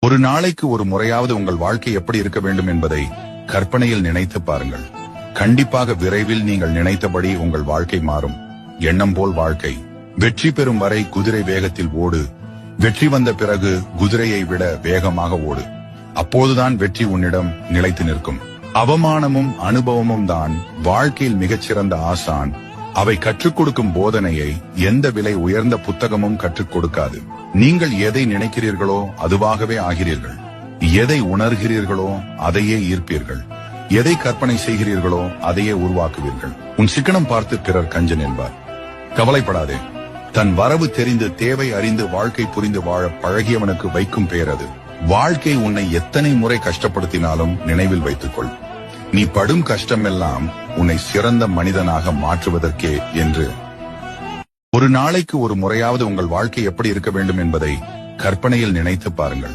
ஒரு நாளைக்கு ஒரு முறையாவது உங்கள் வாழ்க்கை எப்படி இருக்க வேண்டும் என்பதை கற்பனையில் நினைத்து பாருங்கள். கண்டிப்பாக விரைவில் நீங்கள் நினைத்தபடி உங்கள் வாழ்க்கை மாறும். எண்ணம் போல் வாழ்க்கை. வெற்றி பெறும் வரை குதிரை வேகத்தில் ஓடு. வெற்றி வந்த பிறகு குதிரையை விட வேகமாக ஓடு. அப்போதுதான் வெற்றி உன்னிடம் நிலைத்து நிற்கும். அவமானமும் அனுபவமும் தான் வாழ்க்கையில் மிகச்சிறந்த ஆசான். அவை கற்றுக் கொடுக்கும் போதனையை எந்த விலை உயர்ந்த புத்தகமும் கற்றுக் கொடுக்காது. நீங்கள் எதை நினைக்கிறீர்களோ அதுவாகவே ஆகிறீர்கள். எதை உணர்கிறீர்களோ அதையே ஈர்ப்பீர்கள். எதை கற்பனை செய்கிறீர்களோ அதையே உருவாக்குவீர்கள். உன் சிக்கனம் பார்த்து பிறர் கஞ்சன் என்பார். கவலைப்படாதே. தன் வரவு தெரிந்து தேவை அறிந்து வாழ்க்கை புரிந்து வாழ பழகியவனுக்கு வைக்கும் பெயர் அது. வாழ்க்கை உன்னை எத்தனை முறை கஷ்டப்படுத்தினாலும் நினைவில் வைத்துக்கொள். நீ படும் கஷ்டமெல்லாம் உன்னை சிறந்த மனிதனாக மாற்றுவதற்கே என்று. ஒரு நாளைக்கு ஒரு முறையாவது உங்கள் வாழ்க்கை எப்படி இருக்க வேண்டும் என்பதை கற்பனையில் நினைத்து பாருங்கள்.